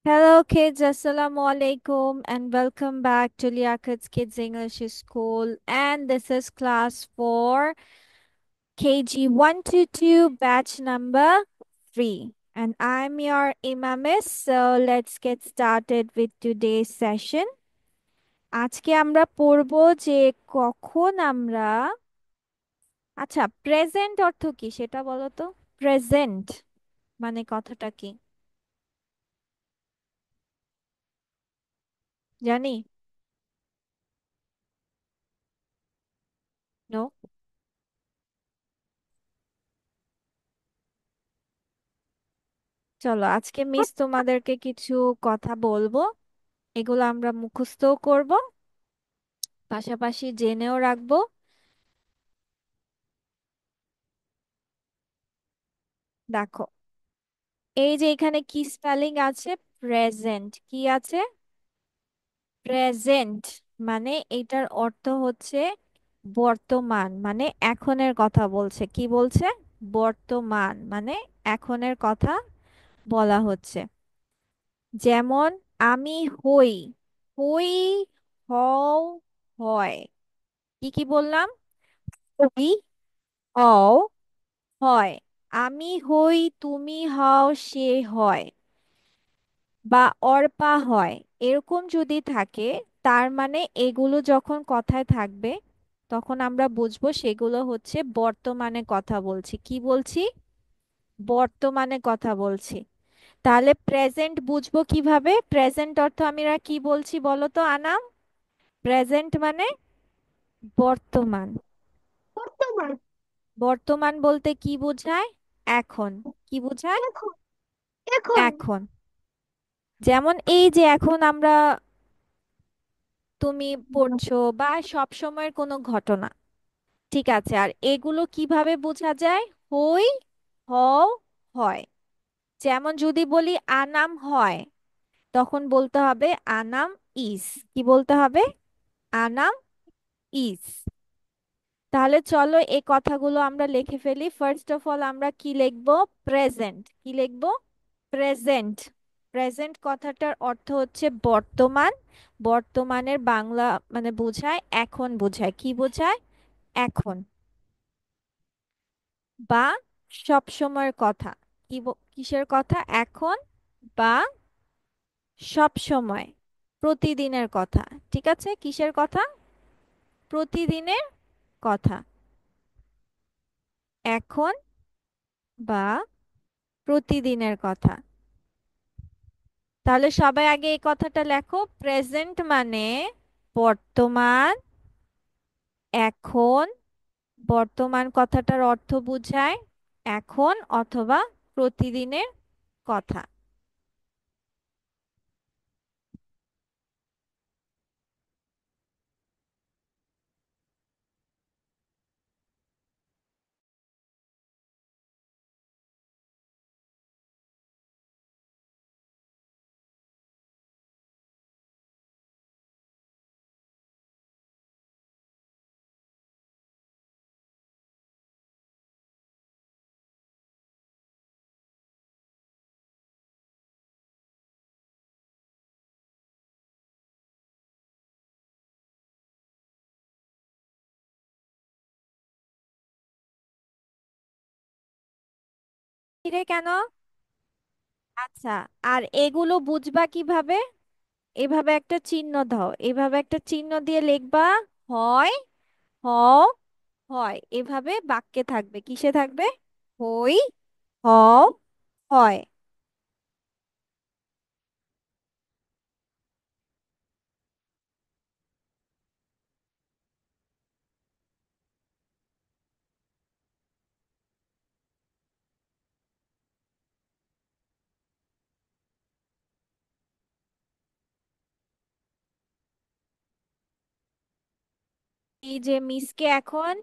Hello, kids. Assalamu alaikum, and welcome back to Liaquat's Kids English School. And this is class 4, KG 122, batch number 3. And I'm your Imamis. So let's get started with today's session. আজকে আমরা পড়বো যে কখন আমরা present অর্থ কি সেটা বলো তো। প্রেজেন্ট মানে কথাটা কি জানি? নো। চলো আজকে মিস তোমাদেরকে কিছু কথা বলবো, এগুলো আমরা মুখস্থও করব, পাশাপাশি জেনেও রাখবো। দেখো, এই যে এখানে কি স্পেলিং আছে? প্রেজেন্ট। কি আছে? প্রেজেন্ট। মানে এটার অর্থ হচ্ছে বর্তমান, মানে এখনের কথা বলছে। কি বলছে? বর্তমান মানে এখনের কথা বলা হচ্ছে। যেমন আমি হই, হই, হও, হয়। কি কি বললাম? হই, হও, হয়। আমি হই, তুমি হও, সে হয়, বা অর্পা হয়। এরকম যদি থাকে, তার মানে এগুলো যখন কথায় থাকবে তখন আমরা বুঝবো সেগুলো হচ্ছে বর্তমানে কথা বলছি। কি বলছি? বর্তমানে কথা বলছি। তাহলে প্রেজেন্ট বুঝবো কিভাবে? প্রেজেন্ট অর্থ আমরা কি বলছি বলো তো আনাম? প্রেজেন্ট মানে বর্তমান। বর্তমান। বর্তমান বলতে কি বোঝায়? এখন। কি বোঝায়? এখন। এখন। এখন। যেমন এই যে এখন আমরা, তুমি পড়ছো, বা সব সময়ের কোনো ঘটনা। ঠিক আছে, আর এগুলো কিভাবে বোঝা যায়? হই, হও, হয়। যেমন যদি বলি আনাম হয়, তখন বলতে হবে আনাম ইজ। কি বলতে হবে? আনাম ইজ। তাহলে চলো এই কথাগুলো আমরা লিখে ফেলি। ফার্স্ট অফ অল আমরা কি লিখবো? প্রেজেন্ট। কি লিখবো? প্রেজেন্ট। প্রেজেন্ট কথাটার অর্থ হচ্ছে বর্তমান। বর্তমানের বাংলা মানে বোঝায় এখন, বোঝায় কি বোঝায়? এখন। বা সব সময়ের কথা। কিসের কথা? এখন বা সব সময়, প্রতিদিনের কথা। ঠিক আছে, কিসের কথা? প্রতিদিনের কথা। এখন বা প্রতিদিনের কথা। তাহলে সবাই আগে এই কথাটা লেখো। প্রেজেন্ট মানে বর্তমান, এখন। বর্তমান কথাটার অর্থ বোঝায় এখন অথবা প্রতিদিনের কথা। কিরে কেন? আচ্ছা, আর এগুলো বুঝবা কিভাবে? এভাবে একটা চিহ্ন দাও, এভাবে একটা চিহ্ন দিয়ে লিখবা। হয়, হও, হয়। এভাবে বাক্যে থাকবে। কিসে থাকবে? হই, হও, হয়। এই যে মিসকে এখন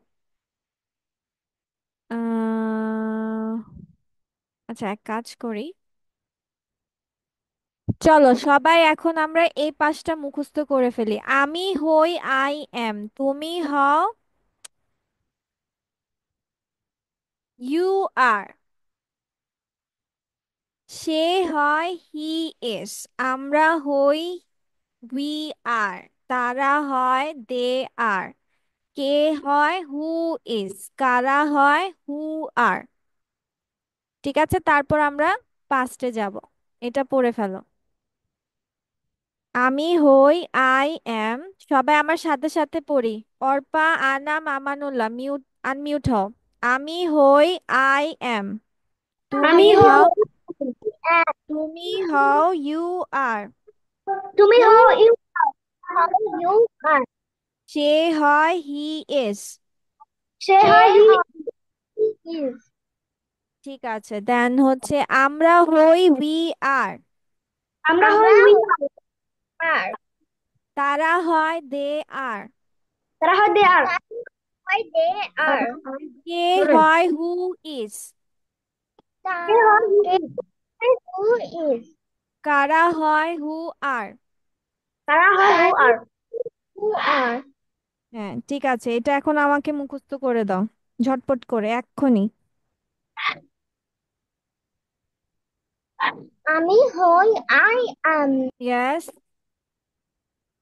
আহ আচ্ছা, এক কাজ করি। চলো সবাই এখন আমরা এই পাঁচটা মুখস্থ করে ফেলি। আমি হই, আই এম। তুমি হও, ইউ আর। সে হয় হি ইস, আমরা হই উই আর, তারা হয় দে আর, কে হয় হু ইজ, কারা হয় হু আর। ঠিক আছে, তারপর আমরা পাস্টে যাব। এটা পড়ে ফেলো। আমি হই আই এম, সবাই আমার সাথে সাথে পড়ি। অর্পা, আনাম, আমানুল্লাহ, মিউট, আনমিউট হও। আমি হই আই এম, তুমি আমি হও, হই এক, তুমি হও ইউ আর, তুমি হও ইউ, হও ইউ আর, সে হয় হি ইজ। সে হয় হি ইজ, ঠিক আছে, দেন হচ্ছে আমরা হই উই আর, আমরা হই উই আর, তারা হয় দে আর, তারা হয় দে আর, হয় দে আর, কে হয় হু ইজ, সে হয় হু ইজ, কারা হয় হু আর। তারা হয় হু আর, হু আর। হ্যাঁ ঠিক আছে, এটা এখন আমাকে মুখস্থ করে দাও, ঝটপট করে এক্ষুনি। আমি হই আই অ্যাম, ইয়েস।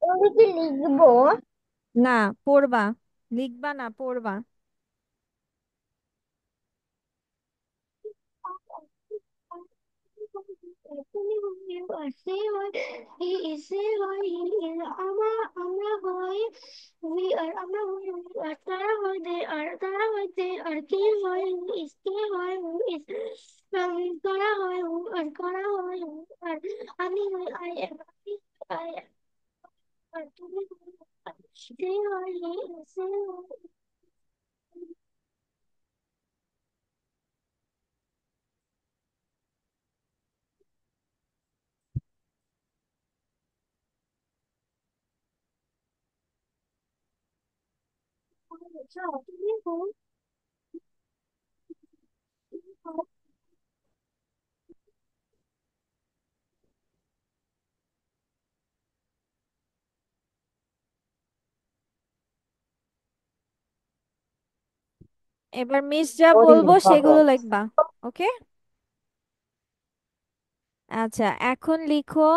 তুমি কি লিখবো? না, পড়বা, লিখবা না, পড়বা। তুমি হই সে হয় হি ইজ, সে হয় হি ইজ, আমরা হই উই আর, আমরা হই উই আর, তারা হয় দে আর, তারা হয় দে আর, কে হয় হু ইজ, কে হয় হু ইজ, করা হয় হু আর, করা হয় হু আর। আমি হই আই এম, আমি আই এম আর, তুমি হই আর, সে হয় হি ইজ, সে হয়। তুমি হই। এবার মিস যা বলবো সেগুলো লিখবা। ওকে। আচ্ছা, এখন লিখো।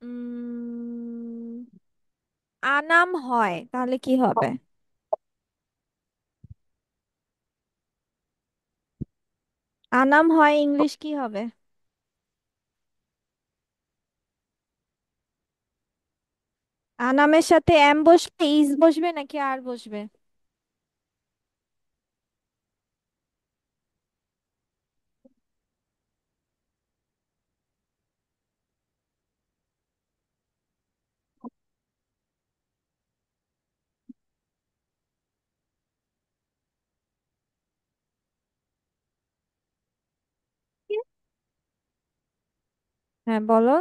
উম আনাম হয়, তাহলে কি হবে? আনাম হয় ইংলিশ কি হবে? আনামের সাথে এম বসবে, ইজ বসবে, নাকি আর বসবে? হ্যাঁ বলো।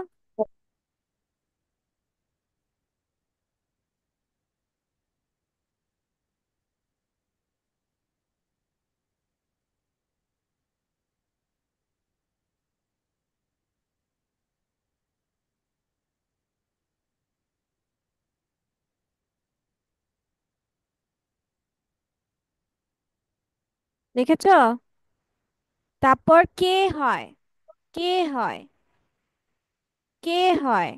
লিখেছো? তারপর কে হয়, কে হয়, কে হয়?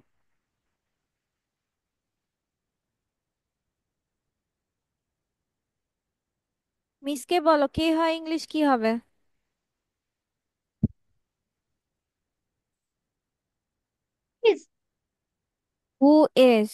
মিসকে বলো, কে হয় ইংলিশ কি হবে? Is, who is.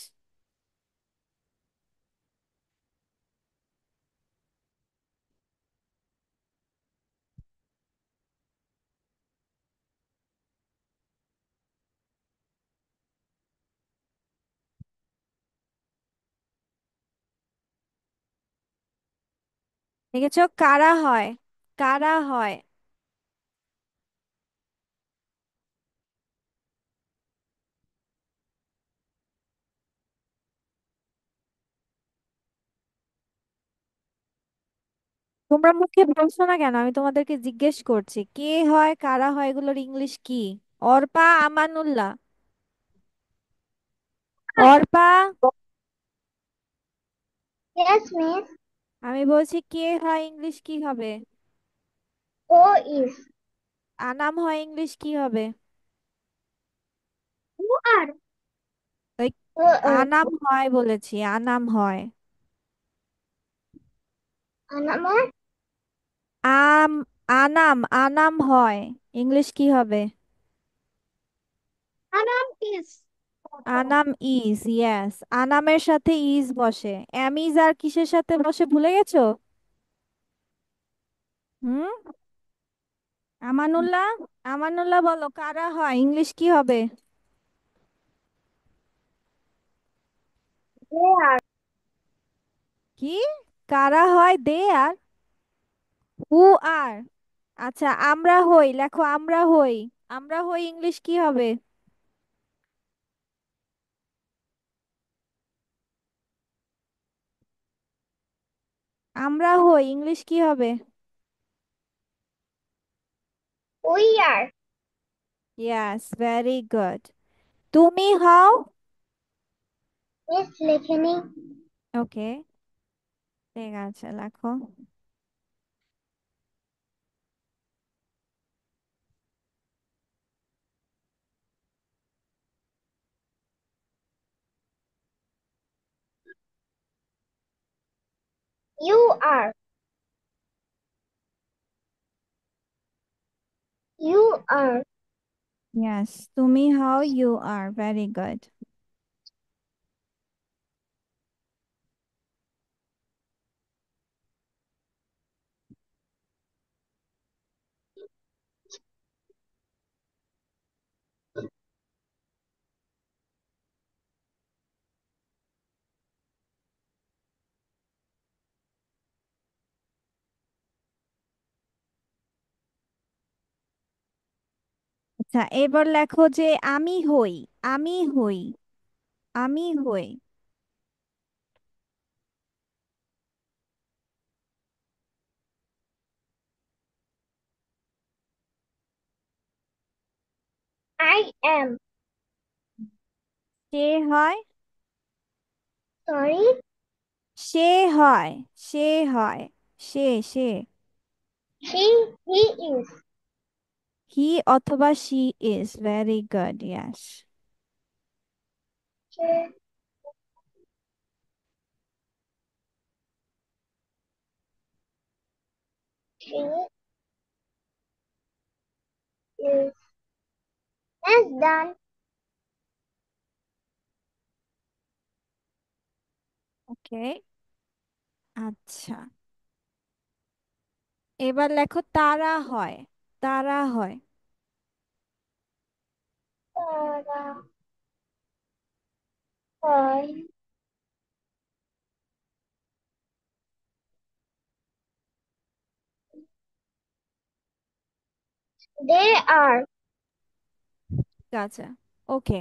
লিখেছো কারা হয়, কারা হয়। তোমরা মুখে বলছো না কেন? আমি তোমাদেরকে জিজ্ঞেস করছি কে হয়, কারা হয়, এগুলোর ইংলিশ কি? অর্পা, আমানুল্লাহ, অর্পা, ইয়েস মিস, আমি বলছি কে হয় ইংলিশ কি হবে? ও ইজ, আনাম হয় ইংলিশ কি হবে? ও আর ওই ও আর আনাম হয় বলেছি, আনাম হয়। আমার আম আনাম আনাম হয় ইংলিশ কি হবে? Anam is Anam is, yes, আনামের সাথে ইজ বসে। অ্যামিজ আর কিসের সাথে বসে ভুলে গেছো? হুম, আমানুল্লাহ, আমানুল্লাহ বলো কারা হয় ইংলিশ কি হবে? দে আর কি, কারা হয়? দে আর, হু আর, আচ্ছা আমরা হই, লেখো আমরা হই। আমরা হই ইংলিশ কি হবে? আমরা হই ইংলিশ কি হবে? ওই আর ইয়েস, ভেরি গুড। তুমি হও। মিস লেখেনি ওকে, ঠিক আছে লেখো। You are you are yes, তুমি হও ইউ আর, ভেরি গুড। আচ্ছা এবার লেখো যে আমি হই, আমি হই, আমি হই। আই এম সে হয়, সরি সে হয়, সে হয়, সে শি হি ইজ হি অথবা she is, very good, yes. Say she is has done ওকে, আচ্ছা এবার লেখো তারা হয়, তারা হয়। করা হয় দে আর ঠিক আছে, ওকে।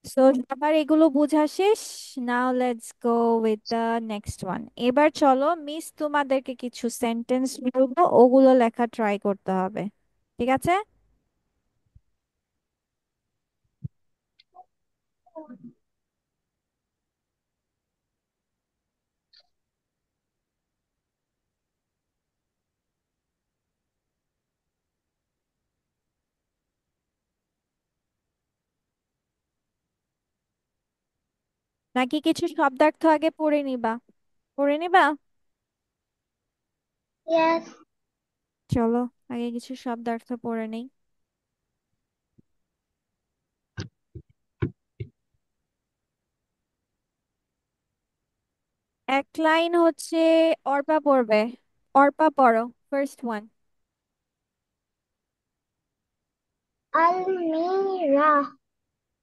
সো সবার এগুলো বোঝা শেষ। Now let's go with the next one. এবার চলো মিস তোমাদেরকে কিছু সেন্টেন্স বলবো, ওগুলো লেখা ট্রাই করতে হবে, ঠিক আছে? নাকি কিছু শব্দার্থ আগে পড়ে নিবা? পড়ে নিবা? ইয়েস চলো আগে কিছু শব্দার্থ পড়ে নেই। এক লাইন হচ্ছে অর্পা পড়বে। অর্পা পড়ো, ফার্স্ট ওয়ান। আলমিরা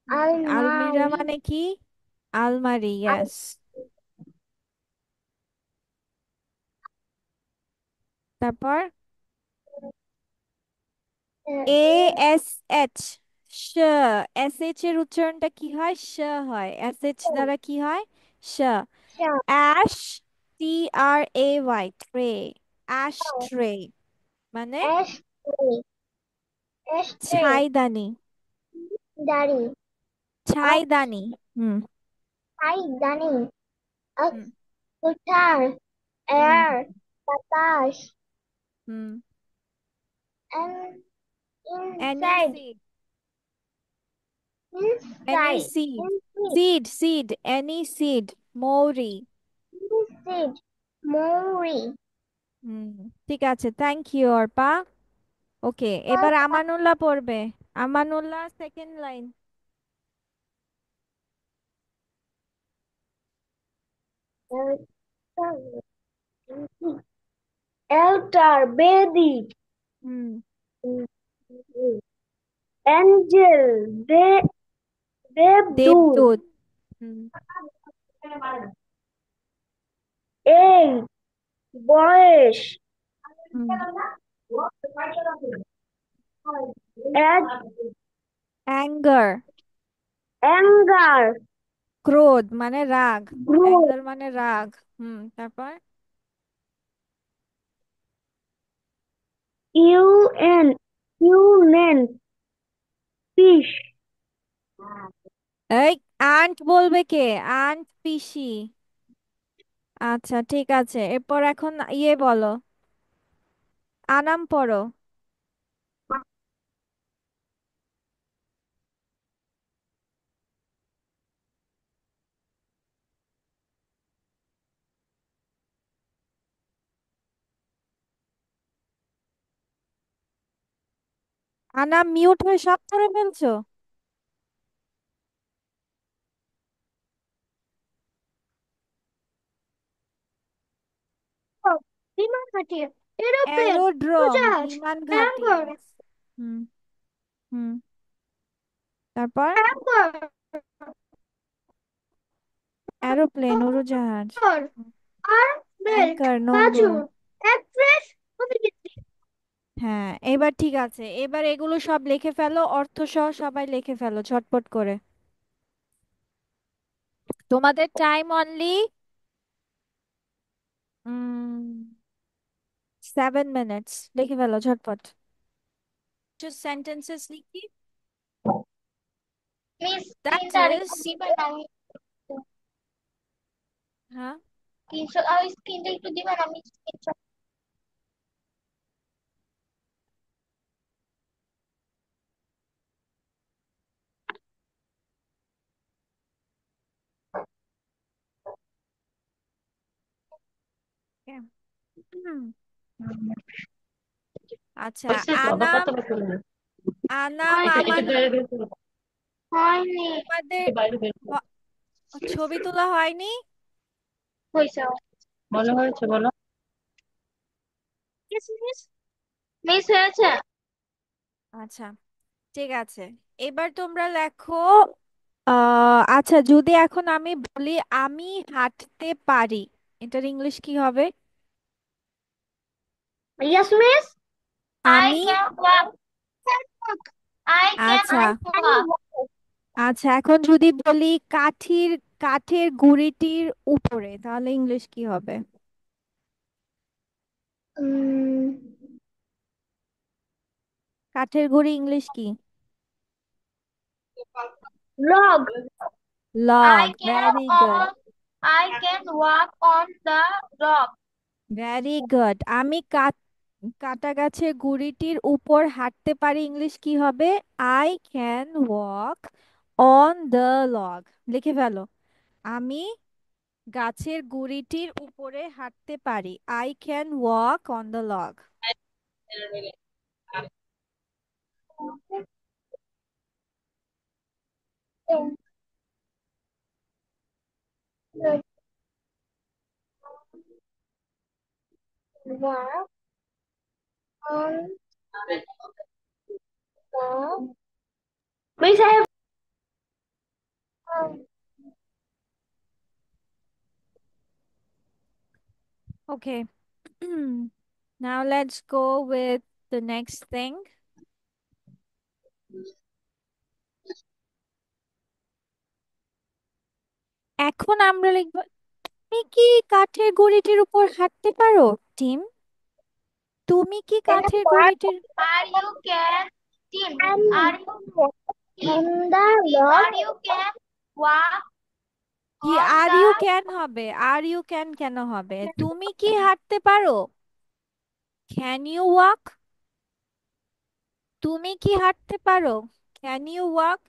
আলমিরা আলমারি মানে কি? আলমারি, ইয়েস। তারপর এ এস এইচ, শ, এস এইচ এর উচ্চারণটা কি হয়? শ হয়, এস এইচ দ্বারা কি হয়? শ। Ash, T R A Y, tray, ash tray মানে অ্যাশট্রে ছাইদানি, দাড়ি ছাইদানি। হুম অক্সাইদানি হুম স্কুটার হুম এয়ার বাতাস হুম। And Any inside, seed. Any inside, seed. inside, Seed, seed, any seed. মৌরি। inside, Mori. হুম, ঠিক আছে, থ্যাংক ইউ অর্পা। ওকে, এবার আমানুল্লাহ পড়বে। Amanullah, second line. Altar, Bedi, হুম। Angel, Devdur, দেবদূত। হুম। Age, বয়স, হুম। Anger. Anger, ক্রোধ মানে রাগ। গ্রুপ, অ্যাঙ্গার মানে রাগ। হুম, তারপর? ইউএন, ইউনেন, ফিশ, এই, আন্ট বলবে কে? আন্ট, পিসি। আচ্ছা, ঠিক আছে, এরপর এখন ইয়ে বলো, আনাম পড়ো। আনাম মিউট হয়ে সব ধরে ফেলছো? বিমান ঘাঁটি, এরোপ্লেন, অ্যারোড্রোম, উড়োজাহাজ, বিমান ঘাঁটি। হ্যাঙ্গার, হুম। হুম, তারপর? হ্যাঙ্গার, এরোপ্লেন, উড়োজাহাজ। আর বেল্ট, অ্যাঙ্কার, বাজু, নৌকা। অ্যাক্ট্রেস, অভিনেত্রী। হ্যাঁ, এবার ঠিক আছে, এবার এগুলো সব লিখে ফেলো, অর্থ সহ সবাই লিখে ফেলো ঝটপট করে। তোমাদের টাইম অনলি 7 মিনিটস, লিখে ফেলো ঝটপট। Just sentences লিখি। মিস That তিনটা আরেকটু is, দিবেন আমি হ্যাঁ। স্ক্রিনশট আর স্ক্রিনটা একটু দিবেন আমি স্ক্রিনশট Okay. হুম, আচ্ছা। হয়েছে তো আবার আনাম, কত বছর হলো? আনাম এটা আমানু, বাইরে বের করো। হয়নি। তোমাদের এটা বাইরে বের করো। হ- ছবি তোলা হয়নি? হয়েছে মনে হয়েছে বলো। Yes, miss. মিস হয়েছে। আচ্ছা, ঠিক আছে, এবার তোমরা লেখো। আচ্ছা, যদি এখন আমি বলি আমি হাঁটতে পারি, এটার ইংলিশ কি হবে? Yes miss. আই আমি, ক্যান ওয়াক। আই ক্যান আচ্ছা, ওয়াক। আচ্ছা, এখন যদি বলি কাঠের গুঁড়িটির উপরে, তাহলে ইংলিশ কি হবে? কাঠের গুঁড়ি ইংলিশ কি? Log. Log, I can very good. On I can walk on the rock. Very good. আমি কাটা গাছের গুঁড়িটির উপর হাঁটতে পারি, ইংলিশ কি হবে? I can walk on the log. লিখে ফেলো, আমি গাছের গুঁড়িটির উপরে হাঁটতে পারি, I can walk on the log. Walk on the miss I have okay, now let's go with the next thing. এখন আমরা লিখব, তুমি কি কাঠের গুঁড়িটির উপর হাঁটতে পারো? টিম, তুমি কি কাঠের গুঁড়িটির, Are you can team? Are you hmm, team? Team? Are you can walk কি on আর the ইউ ক্যান হবে? আর ইউ ক্যান কেন হবে? তুমি কি হাঁটতে পারো? Can you walk? তুমি কি হাঁটতে পারো? Can you walk?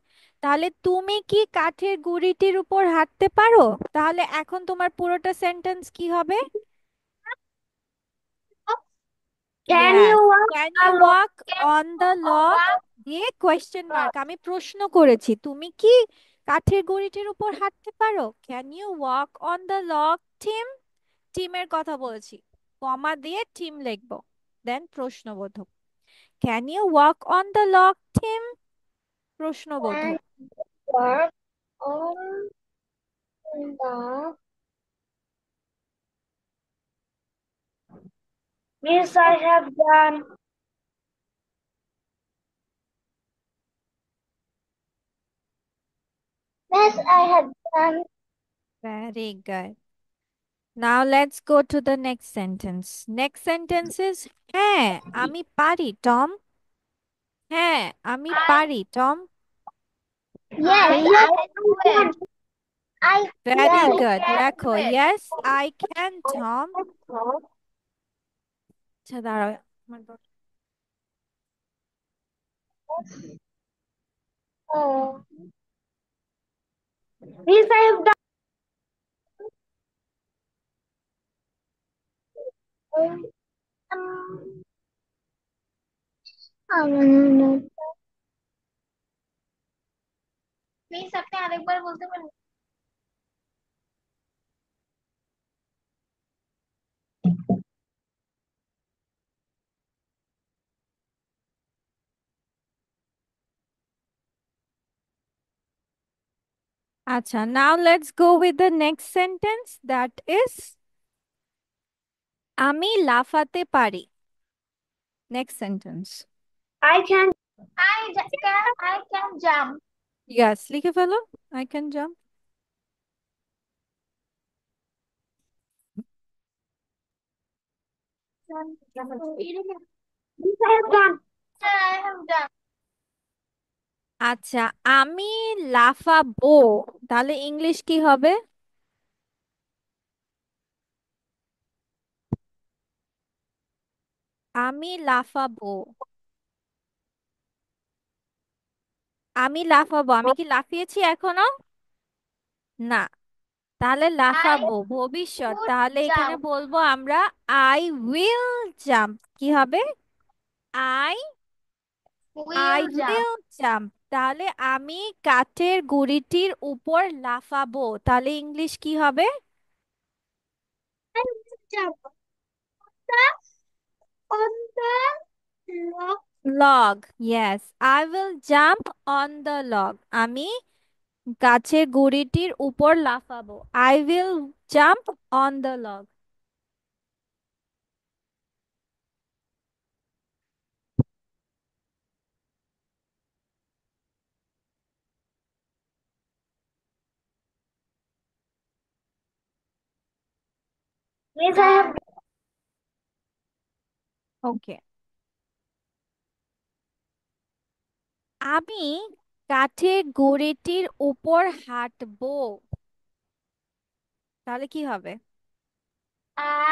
তাহলে তুমি কি কাঠের গুঁড়িটির উপর হাঁটতে পারো? তাহলে এখন তোমার পুরোটা সেন্টেন্স কি হবে? Can yes. you walk can you alone? Walk Can on the you log? walk দিয়ে কোয়েশ্চেন মার্ক, alone? আমি প্রশ্ন করেছি তুমি কি কাঠের গুঁড়িটির উপর হাঁটতে পারো? Can you walk on the log Tim? টিমের কথা বলছি, কমা দিয়ে টিম লিখবো, দেন প্রশ্নবোধক। Can you walk on the log Tim? Can প্রশ্নবোধক। you walk on the Yes, I have done. Yes, I have done. Very good. Now let's go to the next sentence. Next sentence is হ্যাঁ আমি পারি Tom. হ্যাঁ আমি I পারি Tom. Yes, I do it. I very Yes, good, can do লেখো it. Yes I can Tom. আচ্ছা দাঁড়াও, Oh, yes, I have done. Um, please আপনি আরেকবার বলতে পারেন? আচ্ছা now let's go with the next sentence that is আমি লাফাতে পারি। Next sentence. I can. I can jump. Yes, লিখে ফেলো, I can jump. Yes, I have done. I have done. আচ্ছা আমি লাফাবো, তাহলে ইংলিশ কি হবে? আমি লাফাবো। আমি লাফাবো, আমি কি লাফিয়েছি এখনো? না। তাহলে I লাফাবো ভবিষ্যৎ, would তাহলে এখানে jump. বলবো আমরা আই উইল জাম্প। কি হবে? I I Will jump. Will jump. তাহলে আমি কাঠের গুঁড়িটির উপর লাফাবো, তাহলে ইংলিশ কি হবে? I will jump on the log. Log. Yes, I will jump on the log. আমি গাছের গুঁড়িটির উপর লাফাবো। I will jump on the log. Yes, I have. Okay. আমি কাঠের গুঁড়িটির উপর হাঁটবো, তাহলে কি হবে?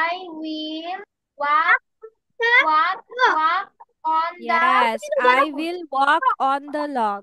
I will walk, walk on yes, I the. Will walk on the log.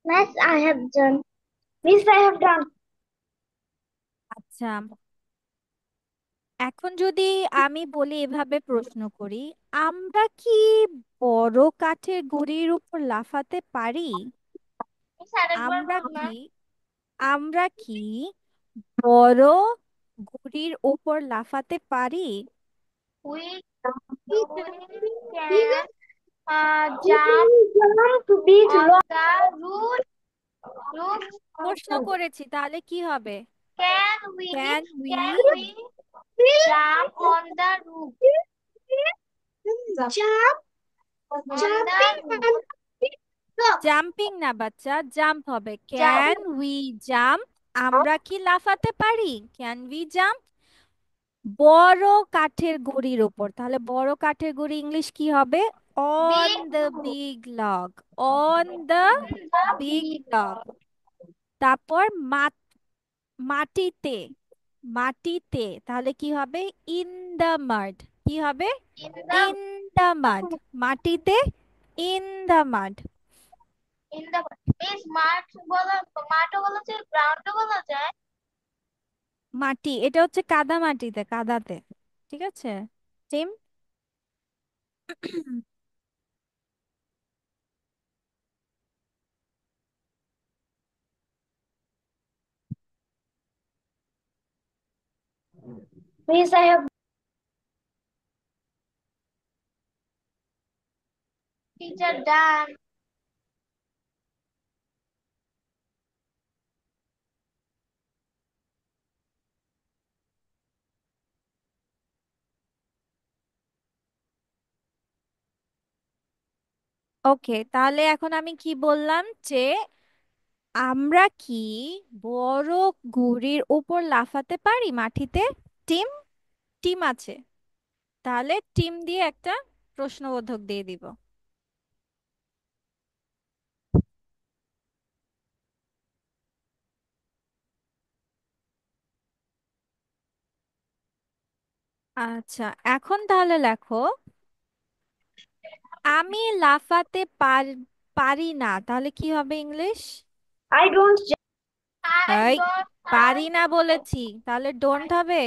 Yes, I have done. Yes, I have done. আচ্ছা, এখন যদি আমি বলি এভাবে প্রশ্ন করি, আমরা কি বড় কাঠের গুঁড়ির উপর লাফাতে পারি? Yes, আরেকবার আমরা বলুন না। কি আমরা কি বড় গুঁড়ির উপর লাফাতে পারি? We we can jump big on rock. the roof. প্রশ্ন করেছি, তাহলে কি হবে? Can we can we can we jump on the roof? Jump Jumping on the rock. Jumping না বাচ্চা, জাম্প হবে। Jump. Can we jump? আমরা কি লাফাতে পারি? Can we jump? বড় কাঠের গুঁড়ির উপর, তাহলে বড় কাঠের গুঁড়ি ইংলিশ কি হবে? On Big the big log. On the the big big log. তারপর মাটিতে, মাটিতে তাহলে কি হবে? In the mud. কি হবে? in the in the mud. মাটিতে, in the mud. in the means মাঠও বলা যায় গ্রাউন্ডও বলা যায়। মাটি এটা হচ্ছে কাদা মাটিতে, কাদাতে। ঠিক আছে team? Means I have teacher done. ওকে, তাহলে এখন আমি কি বললাম যে আমরা কি বড় গুড়ির উপর লাফাতে পারি মাটিতে? টিম, টিম আছে, তাহলে টিম দিয়ে একটা প্রশ্নবোধক দিয়ে দিব। আচ্ছা, এখন তাহলে লেখো, আমি লাফাতে পারি না, তাহলে কি হবে English? I don't jump. I এই, don't. পারি না বলেছি, তাহলে ডোন্ট হবে।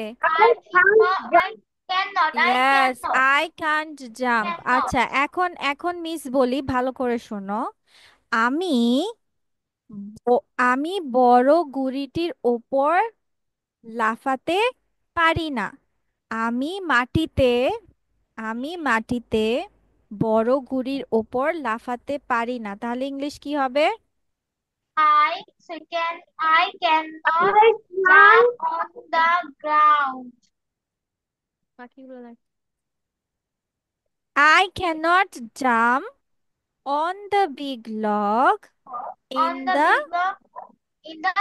I can't jump. I cannot. I yes, cannot. I can't jump. Cannot. আচ্ছা, এখন মিস বলি, ভালো করে শোনো। আমি আমি বড় গুড়িটির ওপর লাফাতে পারি না। আমি মাটিতে, আমি মাটিতে বড় গুড়ির ওপর লাফাতে পারি না, তাহলে ইংলিশ কি হবে? I cannot jump on the ground. বাকিগুলো লেখ। I cannot jump on the big log On in the the big rock in the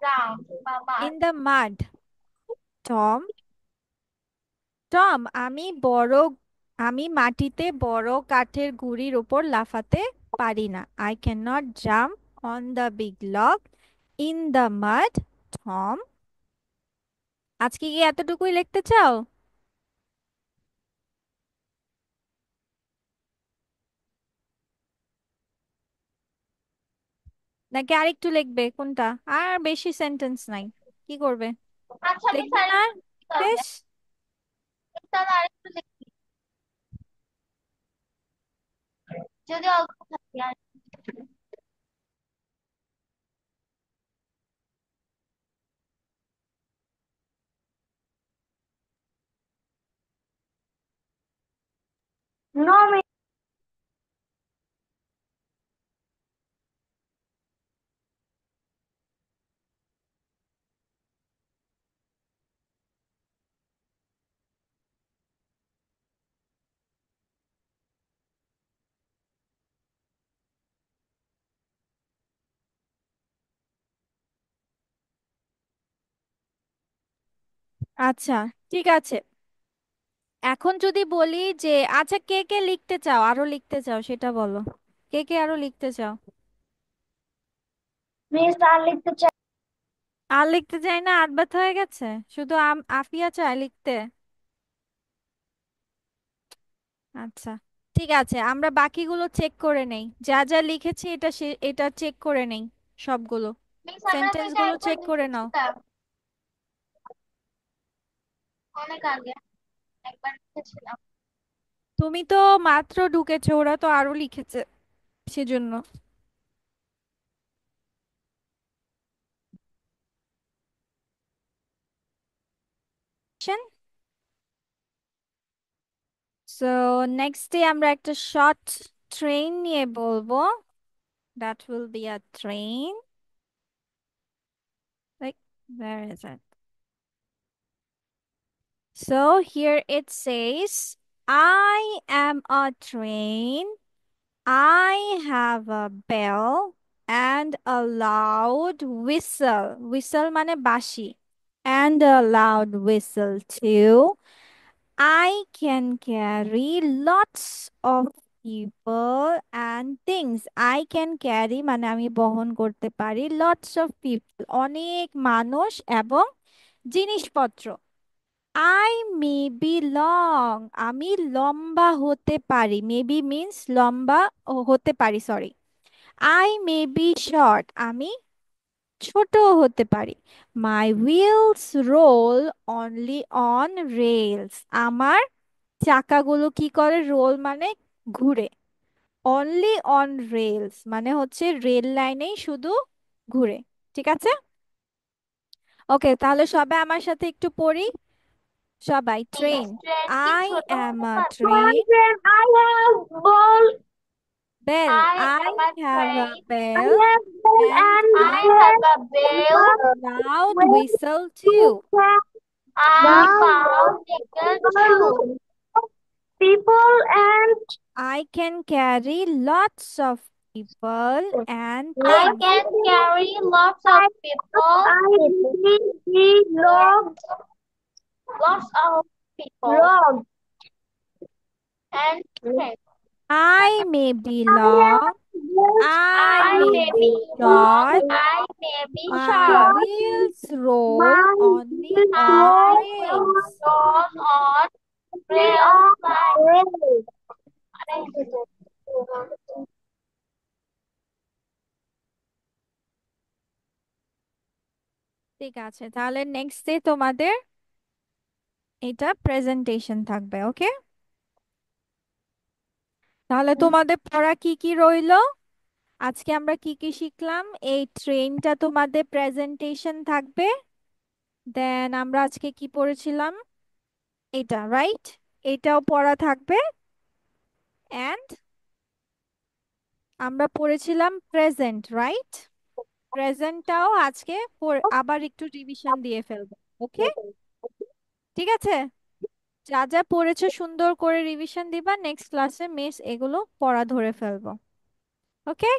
ground. Mama. in the mud. Tom, Tom, আমি মাটিতে বড় কাঠের গুঁড়ির উপর লাফাতে পারি না। I can not jump on the big log in the মাড। Tom, আজকে কি এতটুকুই লিখতে চাও, নাকি আরেকটু লিখবে? কোনটা? আর বেশি সেন্টেন্স নাই, কি করবে? আচ্ছা মিস লিখবে না আর? আরেকটু লিখতে হবে। শেষ? তাহলে আরেকটু লিখি যদি অল্প থাকে আর। No, miss. আচ্ছা, ঠিক আছে। এখন যদি বলি যে, আচ্ছা কে কে লিখতে চাও, আরো লিখতে চাও সেটা বলো। কে কে আরো লিখতে চাও? মিস আর লিখতে চাই। আর লিখতে চাই না, আধ হয়ে গেছে? শুধু আফিয়া চায় লিখতে? আচ্ছা, ঠিক আছে, আমরা বাকিগুলো চেক করে নেই, যা যা লিখেছি এটা চেক করে নেই সবগুলো। মিস আমরা তো সেন্টেন্স এটা গুলো একবার চেক করে নাও। লিখেছিলাম অনেক আগে, একবার লিখেছিলাম। তুমি তো মাত্র ঢুকেছো, ওরা তো আরো লিখেছে, সেজন্য। সো নেক্সট ডে আমরা একটা শর্ট ট্রেন নিয়ে বলবো। That will be a train, like, where is it? So here it says, I am a train I have a bell and a loud whistle. Whistle মানে বাঁশি. And a loud whistle too. I can carry lots of people and things. I can carry মানে আমি বহন করতে পারি lots of people অনেক মানুষ এবং জিনিসপত্র। I may be long আমি লম্বা হতে পারি maybe means লম্বা হতে পারি sorry. I may be short আমি ছোট হতে পারি। My wheels roll only on rails আমার চাকাগুলো কি করে রোল মানে ঘুরে। অনলি অন রেলস মানে হচ্ছে রেল লাইনেই শুধু ঘুরে। ঠিক আছে, ওকে তাহলে সবাই আমার সাথে একটু পড়ি। সবাই ট্রেন। ট্রেন কি আই ছোট অ্যাম হতে আ পারে? Train. I have ball. Bell. I I am a have a train. Bell I have ball and and I I have a have bell. A loud When whistle too. you can I I found chicken too. People and I can carry lots of people and I things. can carry lots of people. I see lots of people log and things. I may be I long, I I may may be be long, short, I may be my short. wheels roll My only on I will rails. go on rail line. ঠিক আছে, তাহলে next day তোমাদের এটা presentation থাকবে, ওকে? তাহলে তোমাদের পড়া কি কি রইলো? আজকে আমরা কি কি শিখলাম? এই ট্রেনটা তোমাদের প্রেজেন্টেশন থাকবে। দেন আমরা আজকে কি পড়েছিলাম? এটা রাইট, এটাও পড়া থাকবে। এন্ড আমরা পড়েছিলাম প্রেজেন্ট, রাইট? প্রেজেন্টটাও আজকে আবার একটু রিভিশন দিয়ে ফেলবো, ওকে? ঠিক আছে, যা যা পড়েছো সুন্দর করে রিভিশন দিবা, নেক্সট ক্লাসে মিস এগুলো পড়া ধরে ফেলবো, ওকে?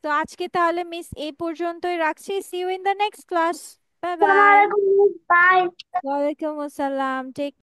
তো আজকে তাহলে মিস এই পর্যন্তই রাখছি। See you in the next class. Bye bye. Bye. ওয়ালাইকুম আসসালাম, টেক